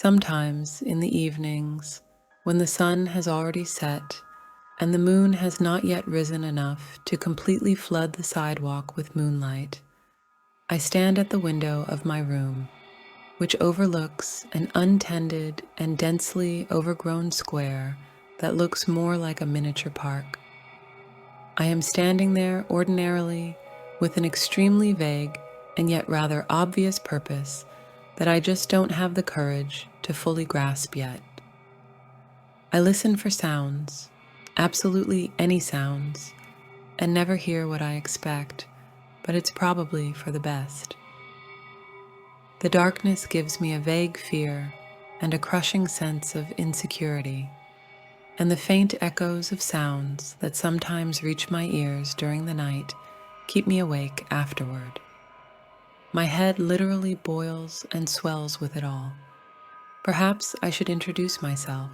Sometimes in the evenings, when the sun has already set and the moon has not yet risen enough to completely flood the sidewalk with moonlight, I stand at the window of my room, which overlooks an untended and densely overgrown square that looks more like a miniature park. I am standing there ordinarily with an extremely vague and yet rather obvious purpose that I just don't have the courage to fully grasp yet. I listen for sounds, absolutely any sounds, and never hear what I expect, but it's probably for the best. The darkness gives me a vague fear and a crushing sense of insecurity, and the faint echoes of sounds that sometimes reach my ears during the night keep me awake afterward. My head literally boils and swells with it all. Perhaps I should introduce myself.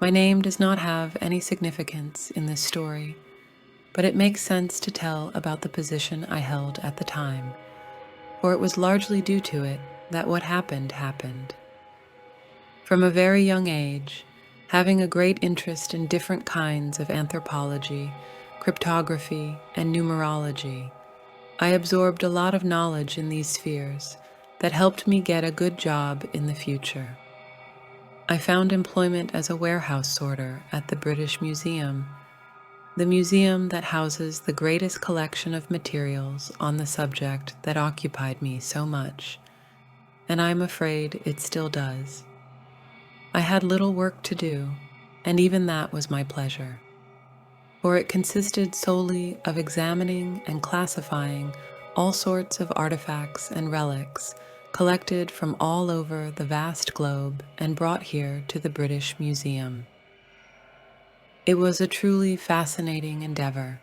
My name does not have any significance in this story, but it makes sense to tell about the position I held at the time, for it was largely due to it that what happened happened. From a very young age, having a great interest in different kinds of anthropology, cryptography, and numerology, I absorbed a lot of knowledge in these spheres that helped me get a good job in the future. I found employment as a warehouse sorter at the British Museum, the museum that houses the greatest collection of materials on the subject that occupied me so much, and I'm afraid it still does. I had little work to do, and even that was my pleasure, for it consisted solely of examining and classifying all sorts of artifacts and relics collected from all over the vast globe and brought here to the British Museum. It was a truly fascinating endeavor,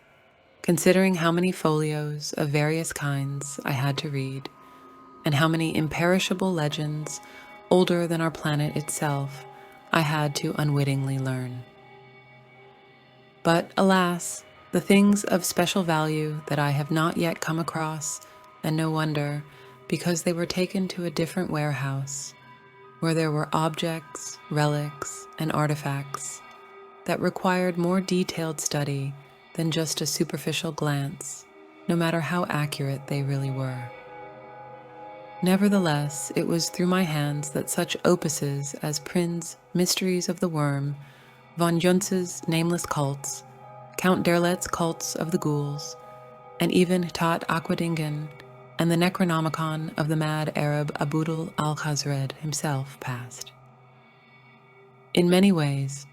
considering how many folios of various kinds I had to read, and how many imperishable legends, older than our planet itself, I had to unwittingly learn. But alas, the things of special value that I have not yet come across, and no wonder, because they were taken to a different warehouse, where there were objects, relics, and artifacts that required more detailed study than just a superficial glance, no matter how accurate they really were. Nevertheless, it was through my hands that such opuses as Prin's Mysteries of the Worm, von Juntz's Nameless Cults, Count Derlet's Cults of the Ghouls, and even Tat Aquadingen and the Necronomicon of the mad Arab Abdul al-Khazred himself passed. In many ways,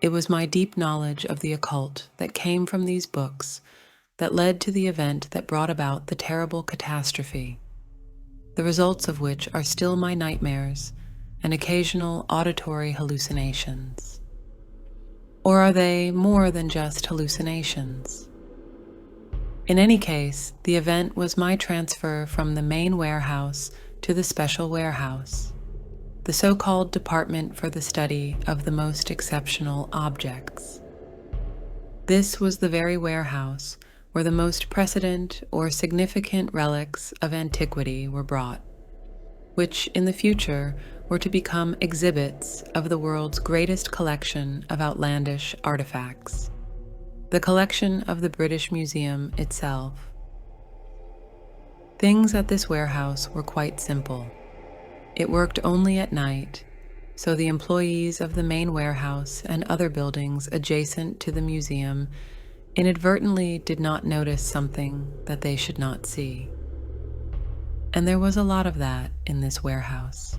it was my deep knowledge of the occult that came from these books that led to the event that brought about the terrible catastrophe, the results of which are still my nightmares and occasional auditory hallucinations. Or are they more than just hallucinations? In any case, the event was my transfer from the main warehouse to the special warehouse, the so-called Department for the Study of the Most Exceptional Objects. This was the very warehouse where the most precedent or significant relics of antiquity were brought, which in the future were to become exhibits of the world's greatest collection of outlandish artifacts, the collection of the British Museum itself. Things at this warehouse were quite simple. It worked only at night, so the employees of the main warehouse and other buildings adjacent to the museum inadvertently did not notice something that they should not see. And there was a lot of that in this warehouse.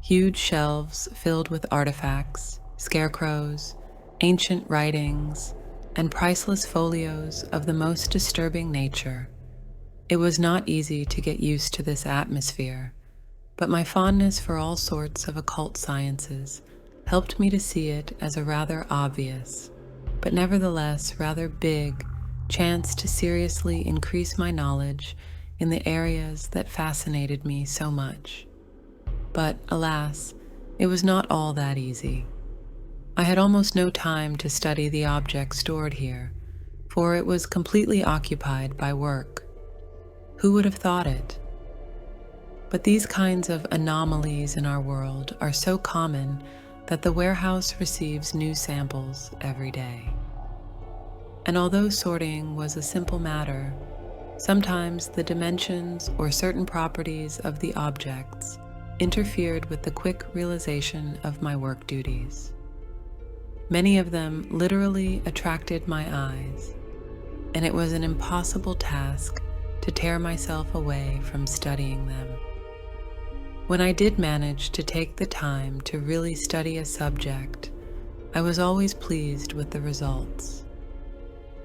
Huge shelves filled with artifacts, scarecrows, ancient writings, and priceless folios of the most disturbing nature. It was not easy to get used to this atmosphere, but my fondness for all sorts of occult sciences helped me to see it as a rather obvious, but nevertheless rather big, chance to seriously increase my knowledge in the areas that fascinated me so much. But alas, it was not all that easy. I had almost no time to study the objects stored here, for it was completely occupied by work. Who would have thought it? But these kinds of anomalies in our world are so common that the warehouse receives new samples every day. And although sorting was a simple matter, sometimes the dimensions or certain properties of the objects interfered with the quick realization of my work duties. Many of them literally attracted my eyes, and it was an impossible task to tear myself away from studying them. When I did manage to take the time to really study a subject, I was always pleased with the results.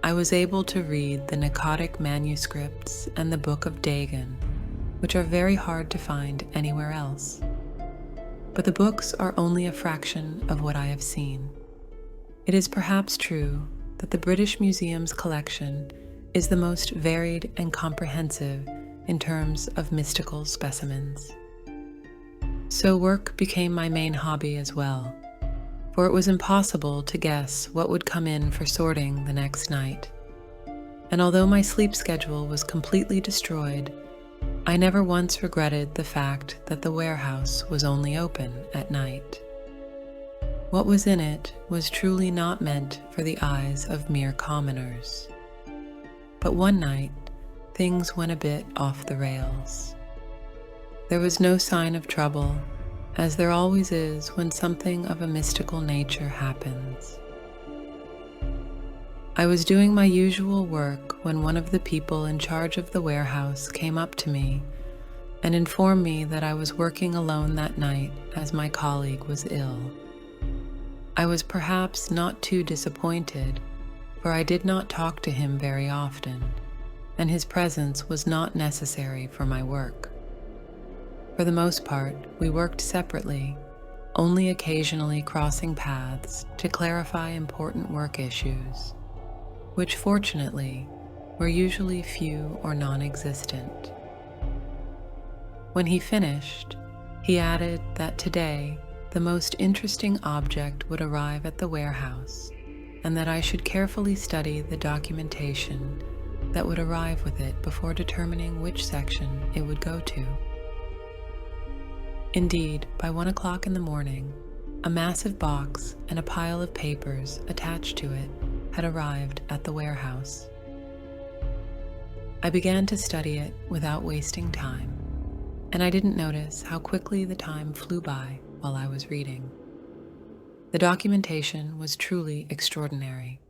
I was able to read the Nicotic manuscripts and the Book of Dagon, which are very hard to find anywhere else. But the books are only a fraction of what I have seen. It is perhaps true that the British Museum's collection is the most varied and comprehensive in terms of mystical specimens. So work became my main hobby as well, for it was impossible to guess what would come in for sorting the next night. And although my sleep schedule was completely destroyed, I never once regretted the fact that the warehouse was only open at night. What was in it was truly not meant for the eyes of mere commoners. But one night, things went a bit off the rails. There was no sign of trouble, as there always is when something of a mystical nature happens. I was doing my usual work when one of the people in charge of the warehouse came up to me and informed me that I was working alone that night as my colleague was ill. I was perhaps not too disappointed, for I did not talk to him very often, and his presence was not necessary for my work. For the most part, we worked separately, only occasionally crossing paths to clarify important work issues, which fortunately were usually few or non-existent. When he finished, he added that today the most interesting object would arrive at the warehouse, and that I should carefully study the documentation that would arrive with it before determining which section it would go to. Indeed, by 1 o'clock in the morning, a massive box and a pile of papers attached to it had arrived at the warehouse. I began to study it without wasting time, and I didn't notice how quickly the time flew by while I was reading. The documentation was truly extraordinary.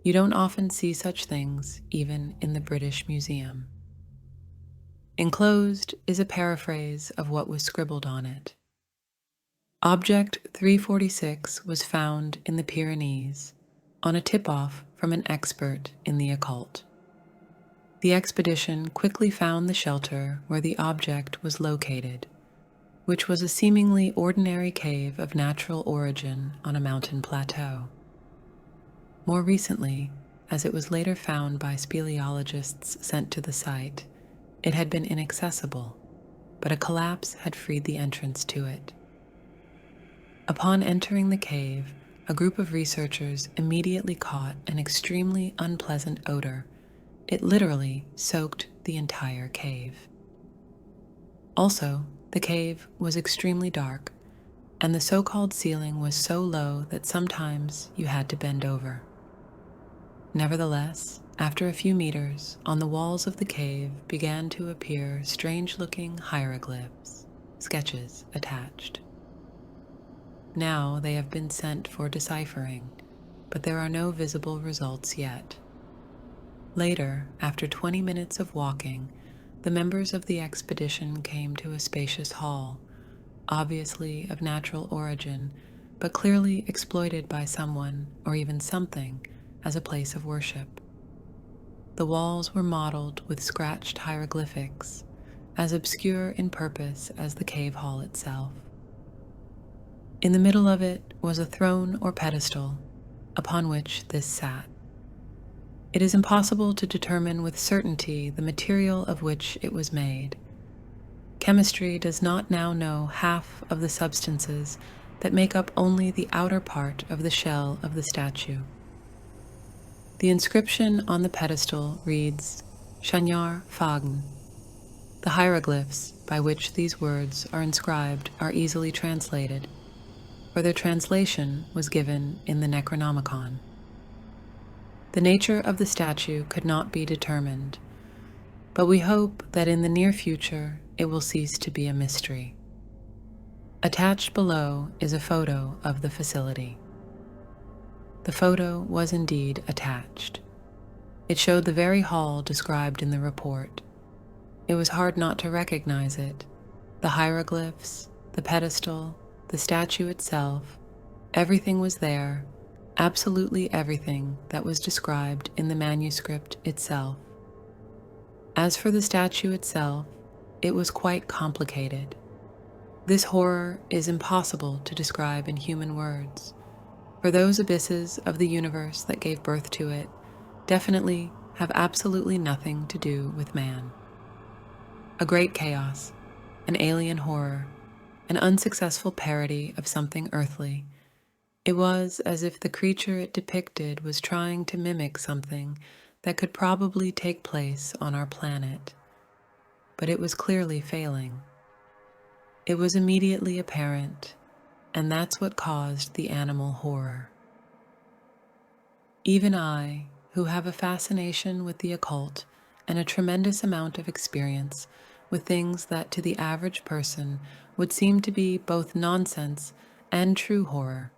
You don't often see such things even in the British Museum. Enclosed is a paraphrase of what was scribbled on it. Object 346 was found in the Pyrenees on a tip-off from an expert in the occult. The expedition quickly found the shelter where the object was located, which was a seemingly ordinary cave of natural origin on a mountain plateau. More recently, as it was later found by speleologists sent to the site, it had been inaccessible, but a collapse had freed the entrance to it. Upon entering the cave, a group of researchers immediately caught an extremely unpleasant odor. It literally soaked the entire cave. Also, the cave was extremely dark, and the so-called ceiling was so low that sometimes you had to bend over. Nevertheless, after a few meters, on the walls of the cave began to appear strange-looking hieroglyphs, sketches attached. Now they have been sent for deciphering, but there are no visible results yet. Later, after 20 minutes of walking, the members of the expedition came to a spacious hall, obviously of natural origin, but clearly exploited by someone or even something as a place of worship. The walls were modeled with scratched hieroglyphics, as obscure in purpose as the cave hall itself. In the middle of it was a throne or pedestal, upon which this sat. It is impossible to determine with certainty the material of which it was made. Chemistry does not now know half of the substances that make up only the outer part of the shell of the statue. The inscription on the pedestal reads, Chagnard Fagn, The hieroglyphs by which these words are inscribed are easily translated, for their translation was given in the Necronomicon. The nature of the statue could not be determined, but we hope that in the near future it will cease to be a mystery. Attached below is a photo of the facility. The photo was indeed attached. It showed the very hall described in the report. It was hard not to recognize it. The hieroglyphs, the pedestal, the statue itself, everything was there, absolutely everything that was described in the manuscript itself. As for the statue itself, it was quite complicated. This horror is impossible to describe in human words, for those abysses of the universe that gave birth to it definitely have absolutely nothing to do with man. A great chaos, an alien horror, an unsuccessful parody of something earthly. It was as if the creature it depicted was trying to mimic something that could probably take place on our planet, but it was clearly failing. It was immediately apparent, and that's what caused the animal horror. Even I, who have a fascination with the occult and a tremendous amount of experience with things that to the average person would seem to be both nonsense and true horror,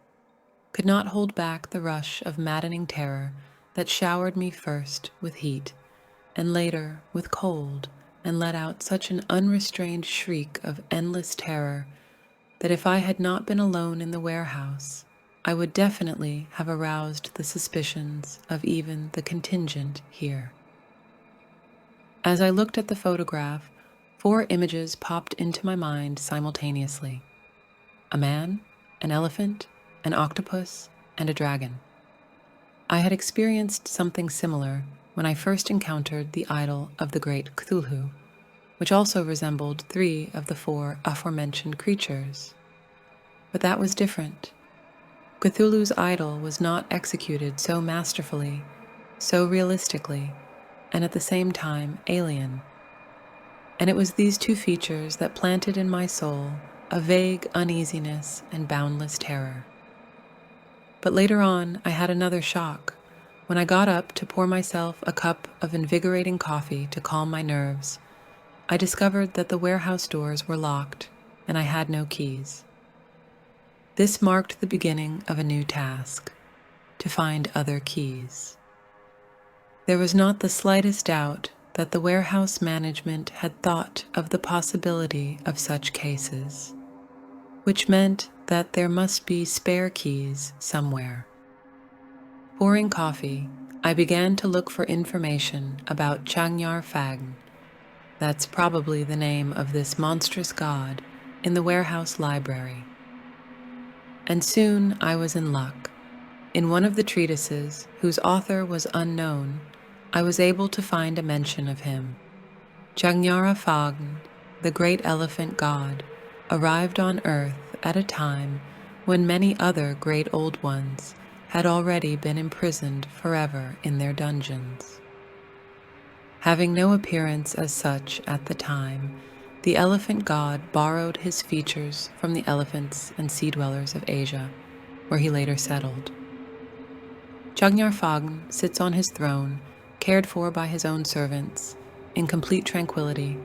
could not hold back the rush of maddening terror that showered me first with heat and later with cold and let out such an unrestrained shriek of endless terror that if I had not been alone in the warehouse, I would definitely have aroused the suspicions of even the contingent here. As I looked at the photograph, 4 images popped into my mind simultaneously: a man, an elephant, an octopus, and a dragon. I had experienced something similar when I first encountered the idol of the great Cthulhu, which also resembled 3 of the 4 aforementioned creatures. But that was different. Cthulhu's idol was not executed so masterfully, so realistically, and at the same time alien. And it was these 2 features that planted in my soul a vague uneasiness and boundless terror. But later on, I had another shock. When I got up to pour myself a cup of invigorating coffee to calm my nerves, I discovered that the warehouse doors were locked and I had no keys. This marked the beginning of a new task: to find other keys. There was not the slightest doubt that the warehouse management had thought of the possibility of such cases, which meant that there must be spare keys somewhere. Pouring coffee, I began to look for information about Changyar Fagn. That's probably the name of this monstrous god in the warehouse library. And soon I was in luck. In one of the treatises, whose author was unknown, I was able to find a mention of him. Changyara Fagn, the great elephant god, arrived on Earth at a time when many other great old ones had already been imprisoned forever in their dungeons. Having no appearance as such at the time, the elephant god borrowed his features from the elephants and sea dwellers of Asia, where he later settled. Changyar Fagn sits on his throne, cared for by his own servants, in complete tranquility,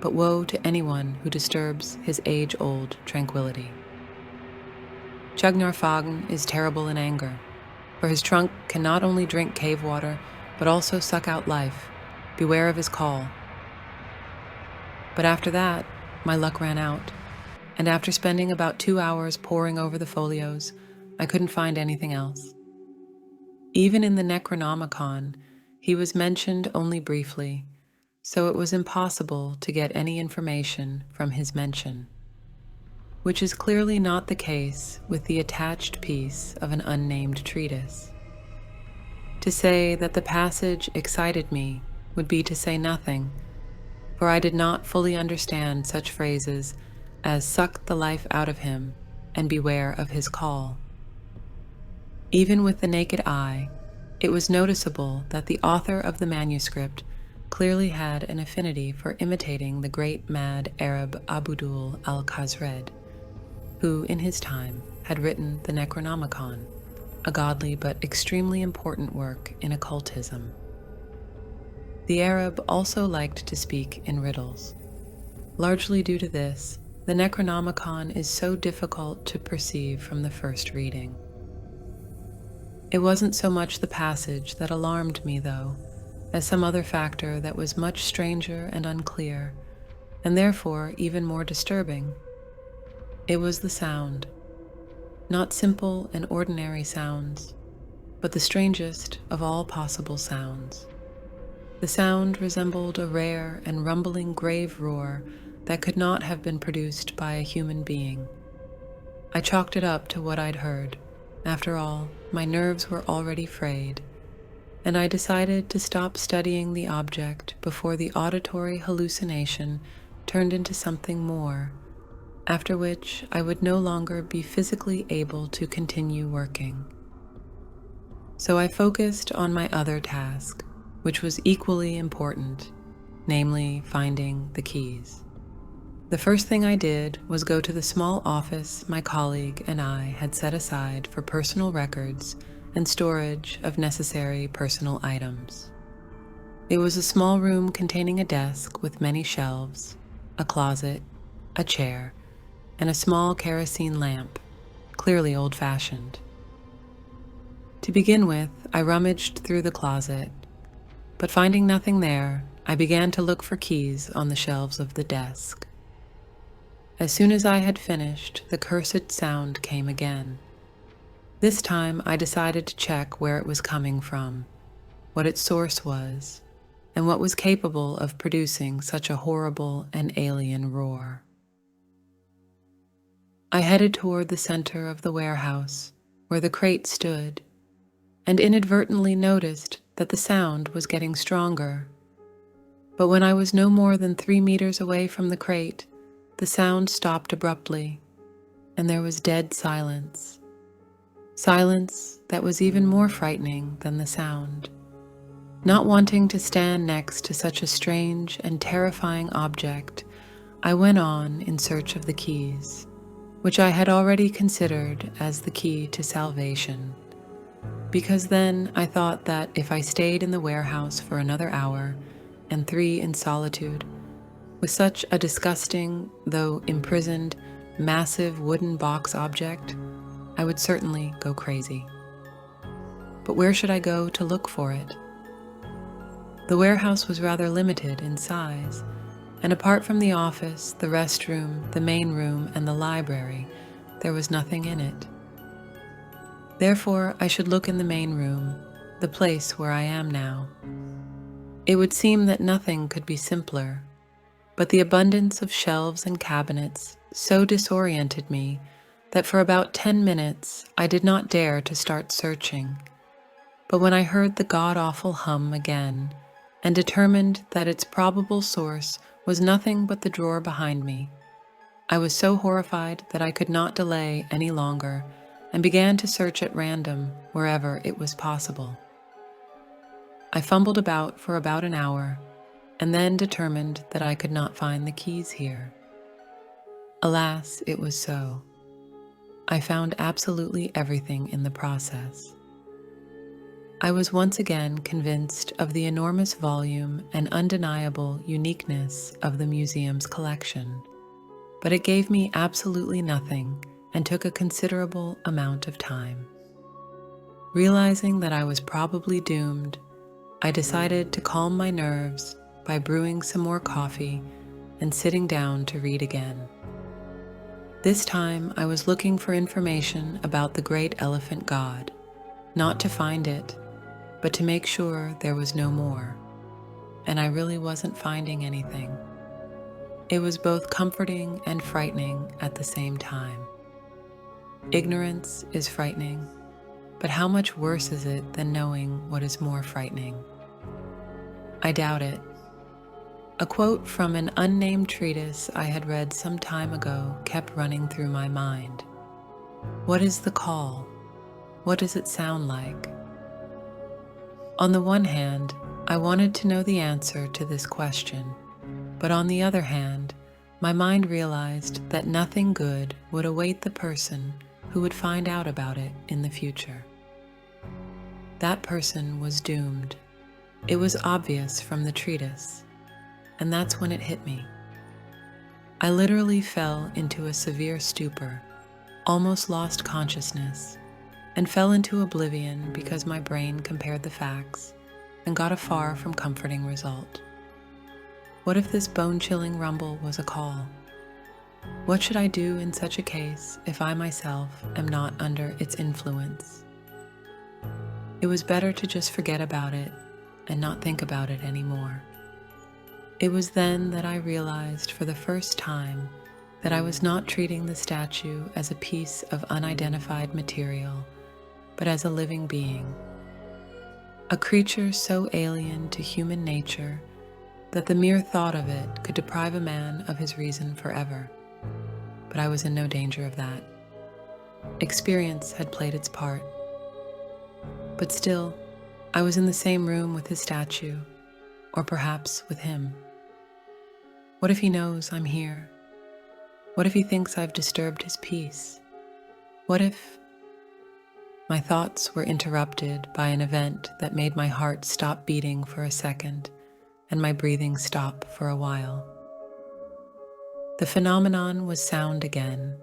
but woe to anyone who disturbs his age-old tranquility. Changyar Fagn is terrible in anger, for his trunk can not only drink cave water, but also suck out life. Beware of his call. But after that, my luck ran out, and after spending about 2 hours poring over the folios, I couldn't find anything else. Even in the Necronomicon, he was mentioned only briefly, so it was impossible to get any information from his mention, which is clearly not the case with the attached piece of an unnamed treatise. To say that the passage excited me would be to say nothing, for I did not fully understand such phrases as "suck the life out of him" and "beware of his call." Even with the naked eye, it was noticeable that the author of the manuscript clearly had an affinity for imitating the great mad Arab Abdul al-Khazred, who, in his time, had written the Necronomicon, a godly but extremely important work in occultism. The Arab also liked to speak in riddles. Largely due to this, the Necronomicon is so difficult to perceive from the first reading. It wasn't so much the passage that alarmed me, though, as some other factor that was much stranger and unclear, and therefore even more disturbing. It was the sound. Not simple and ordinary sounds, but the strangest of all possible sounds. The sound resembled a rare and rumbling grave roar that could not have been produced by a human being. I chalked it up to what I'd heard. After all, my nerves were already frayed, and I decided to stop studying the object before the auditory hallucination turned into something more, after which I would no longer be physically able to continue working. So I focused on my other task, which was equally important, namely finding the keys. The first thing I did was go to the small office my colleague and I had set aside for personal records and storage of necessary personal items. It was a small room containing a desk with many shelves, a closet, a chair, and a small kerosene lamp, clearly old-fashioned. To begin with, I rummaged through the closet, but finding nothing there, I began to look for keys on the shelves of the desk. As soon as I had finished, the cursed sound came again. This time I decided to check where it was coming from, what its source was, and what was capable of producing such a horrible and alien roar. I headed toward the center of the warehouse, where the crate stood, and inadvertently noticed that the sound was getting stronger. But when I was no more than 3 meters away from the crate, the sound stopped abruptly, and there was dead silence. Silence that was even more frightening than the sound. Not wanting to stand next to such a strange and terrifying object, I went on in search of the keys, which I had already considered as the key to salvation. Because then I thought that if I stayed in the warehouse for another hour, and 3 in solitude, with such a disgusting, though imprisoned, massive wooden box object, I would certainly go crazy. But where should I go to look for it? The warehouse was rather limited in size, and apart from the office, the restroom, the main room, and the library, there was nothing in it. Therefore, I should look in the main room, the place where I am now. It would seem that nothing could be simpler, but the abundance of shelves and cabinets so disoriented me that for about 10 minutes I did not dare to start searching. But when I heard the god-awful hum again, and determined that its probable source was nothing but the drawer behind me, I was so horrified that I could not delay any longer and began to search at random wherever it was possible. I fumbled about for about an hour, and then determined that I could not find the keys here. Alas, it was so. I found absolutely everything in the process. I was once again convinced of the enormous volume and undeniable uniqueness of the museum's collection, but it gave me absolutely nothing and took a considerable amount of time. Realizing that I was probably doomed, I decided to calm my nerves by brewing some more coffee and sitting down to read again. This time I was looking for information about the great elephant god, not to find it, but to make sure there was no more, and I really wasn't finding anything. It was both comforting and frightening at the same time. Ignorance is frightening, but how much worse is it than knowing what is more frightening? I doubt it. A quote from an unnamed treatise I had read some time ago kept running through my mind. What is the call? What does it sound like? On the one hand, I wanted to know the answer to this question, but on the other hand, my mind realized that nothing good would await the person who would find out about it in the future. That person was doomed. It was obvious from the treatise, and that's when it hit me. I literally fell into a severe stupor, almost lost consciousness, and fell into oblivion because my brain compared the facts and got a far from comforting result. What if this bone-chilling rumble was a call? What should I do in such a case if I myself am not under its influence? It was better to just forget about it and not think about it anymore. It was then that I realized for the first time that I was not treating the statue as a piece of unidentified material, but as a living being. A creature so alien to human nature that the mere thought of it could deprive a man of his reason forever. But I was in no danger of that. Experience had played its part. But still, I was in the same room with his statue, or perhaps with him. What if he knows I'm here? What if he thinks I've disturbed his peace? What if... My thoughts were interrupted by an event that made my heart stop beating for a second and my breathing stop for a while. The phenomenon was sound again,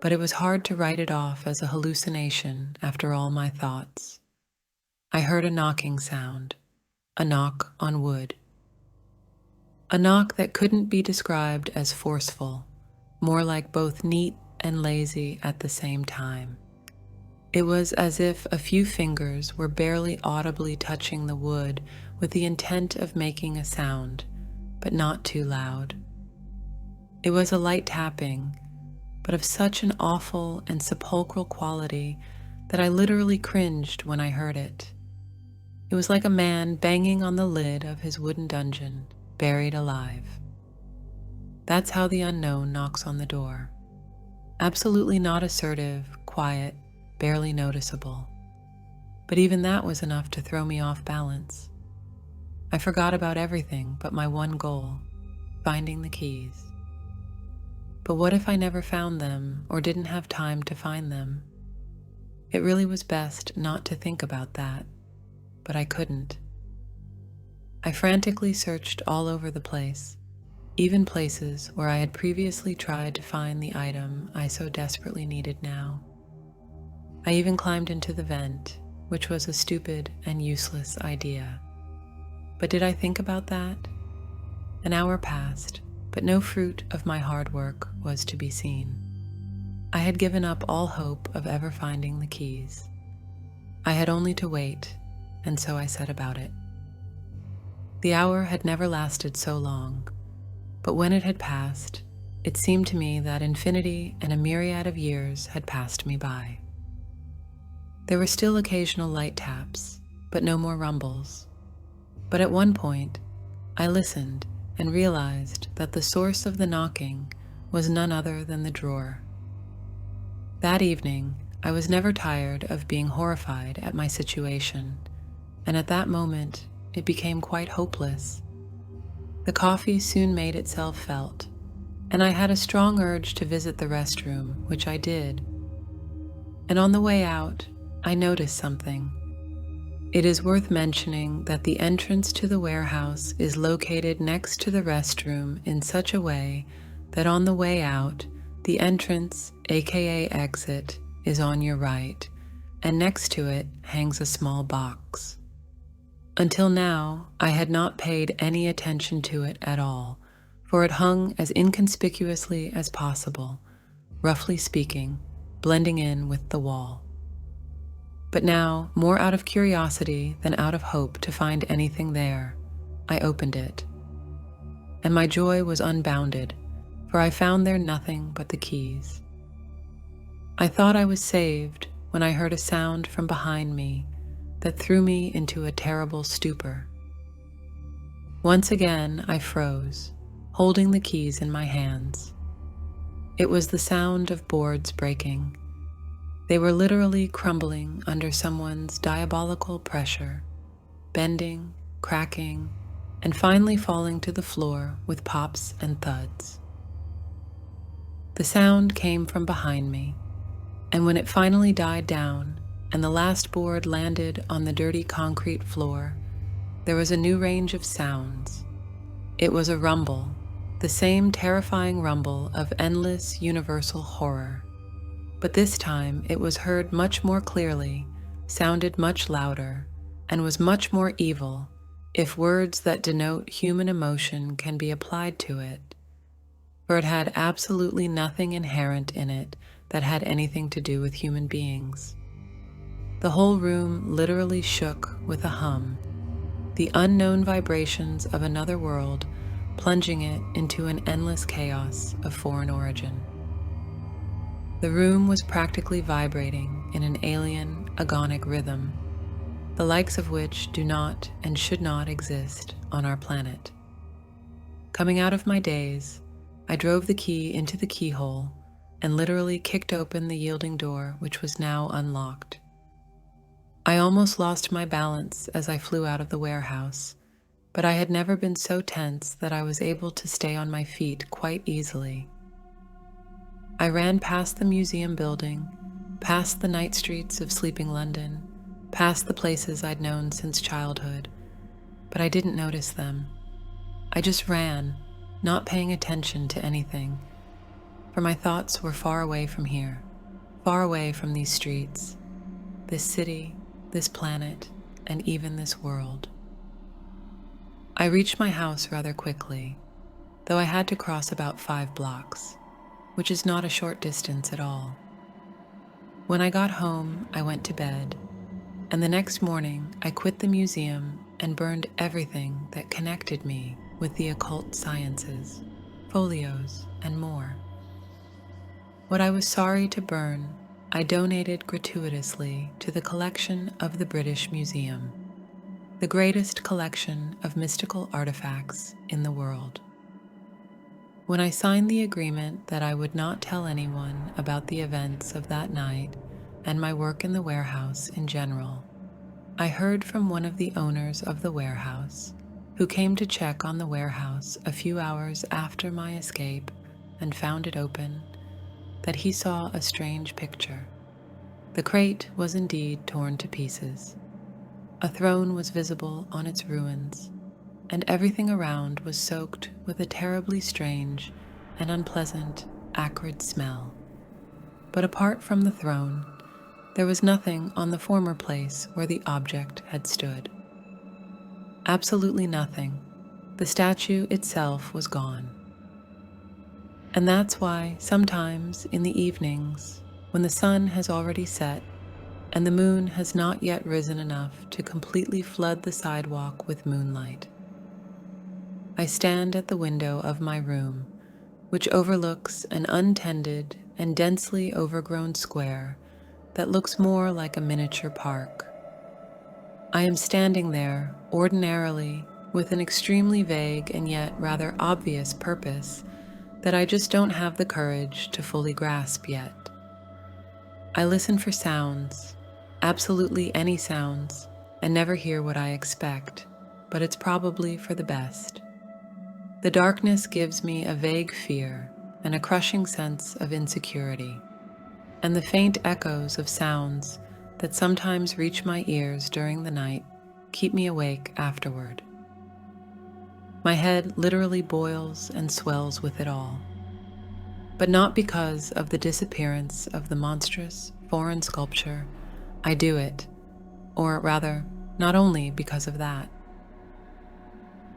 but it was hard to write it off as a hallucination after all my thoughts. I heard a knocking sound, a knock on wood. A knock that couldn't be described as forceful, more like both neat and lazy at the same time. It was as if a few fingers were barely audibly touching the wood with the intent of making a sound, but not too loud. It was a light tapping, but of such an awful and sepulchral quality that I literally cringed when I heard it. It was like a man banging on the lid of his wooden dungeon, buried alive. That's how the unknown knocks on the door. Absolutely not assertive, quiet, barely noticeable. But even that was enough to throw me off balance. I forgot about everything but my one goal, finding the keys. But what if I never found them or didn't have time to find them? It really was best not to think about that, but I couldn't. I frantically searched all over the place, even places where I had previously tried to find the item I so desperately needed now. I even climbed into the vent, which was a stupid and useless idea. But did I think about that? An hour passed, but no fruit of my hard work was to be seen. I had given up all hope of ever finding the keys. I had only to wait, and so I set about it. The hour had never lasted so long, but when it had passed, it seemed to me that infinity and a myriad of years had passed me by. There were still occasional light taps, but no more rumbles. But at one point, I listened and realized that the source of the knocking was none other than the drawer. That evening, I was never tired of being horrified at my situation, and at that moment, it became quite hopeless. The coffee soon made itself felt, and I had a strong urge to visit the restroom, which I did. And on the way out, I noticed something. It is worth mentioning that the entrance to the warehouse is located next to the restroom in such a way that on the way out, the entrance, aka exit, is on your right, and next to it hangs a small box. Until now, I had not paid any attention to it at all, for it hung as inconspicuously as possible, roughly speaking, blending in with the wall. But now, more out of curiosity than out of hope to find anything there, I opened it. And my joy was unbounded, for I found there nothing but the keys. I thought I was saved when I heard a sound from behind me that threw me into a terrible stupor. Once again, I froze, holding the keys in my hands. It was the sound of boards breaking. They were literally crumbling under someone's diabolical pressure, bending, cracking, and finally falling to the floor with pops and thuds. The sound came from behind me, and when it finally died down and the last board landed on the dirty concrete floor, there was a new range of sounds. It was a rumble, the same terrifying rumble of endless universal horror. But this time it was heard much more clearly, sounded much louder, and was much more evil, if words that denote human emotion can be applied to it, for it had absolutely nothing inherent in it that had anything to do with human beings. The whole room literally shook with a hum, the unknown vibrations of another world plunging it into an endless chaos of foreign origin. The room was practically vibrating in an alien, agonic rhythm, the likes of which do not and should not exist on our planet. Coming out of my daze, I drove the key into the keyhole and literally kicked open the yielding door, which was now unlocked. I almost lost my balance as I flew out of the warehouse, but I had never been so tense that I was able to stay on my feet quite easily. I ran past the museum building, past the night streets of sleeping London, past the places I'd known since childhood, but I didn't notice them. I just ran, not paying attention to anything, for my thoughts were far away from here, far away from these streets, this city, this planet, and even this world. I reached my house rather quickly, though I had to cross about 5 blocks, which is not a short distance at all. When I got home, I went to bed, and the next morning I quit the museum and burned everything that connected me with the occult sciences, folios, and more. What I was sorry to burn, I donated gratuitously to the collection of the British Museum, the greatest collection of mystical artifacts in the world. When I signed the agreement that I would not tell anyone about the events of that night and my work in the warehouse in general, I heard from one of the owners of the warehouse, who came to check on the warehouse a few hours after my escape and found it open, that he saw a strange picture. The crate was indeed torn to pieces. A throne was visible on its ruins, and everything around was soaked with a terribly strange and unpleasant, acrid smell. But apart from the throne, there was nothing on the former place where the object had stood. Absolutely nothing. The statue itself was gone. And that's why sometimes in the evenings, when the sun has already set and the moon has not yet risen enough to completely flood the sidewalk with moonlight, I stand at the window of my room, which overlooks an untended and densely overgrown square that looks more like a miniature park. I am standing there ordinarily with an extremely vague and yet rather obvious purpose that I just don't have the courage to fully grasp yet. I listen for sounds, absolutely any sounds, and never hear what I expect, but it's probably for the best. The darkness gives me a vague fear and a crushing sense of insecurity, and the faint echoes of sounds that sometimes reach my ears during the night keep me awake afterward. My head literally boils and swells with it all, but not because of the disappearance of the monstrous foreign sculpture. I do it, or rather, not only because of that.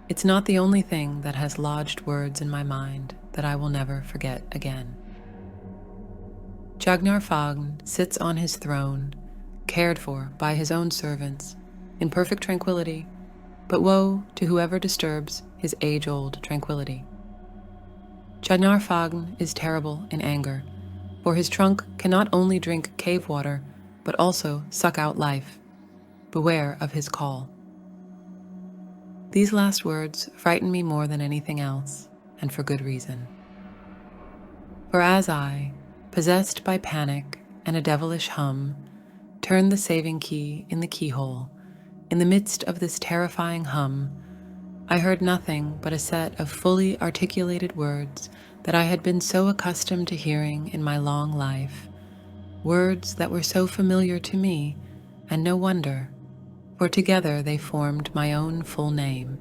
It's not the only thing that has lodged words in my mind that I will never forget again. Jagnar Fagn sits on his throne, cared for by his own servants, in perfect tranquility, but woe to whoever disturbs his age-old tranquility. Jagnar Fagn is terrible in anger, for his trunk can not only drink cave water, but also suck out life. Beware of his call. These last words frighten me more than anything else, and for good reason. For as I, possessed by panic and a devilish hum, turn the saving key in the keyhole, In the midst of this terrifying hum, I heard nothing but a set of fully articulated words that I had been so accustomed to hearing in my long life, words that were so familiar to me, and no wonder, for together they formed my own full name.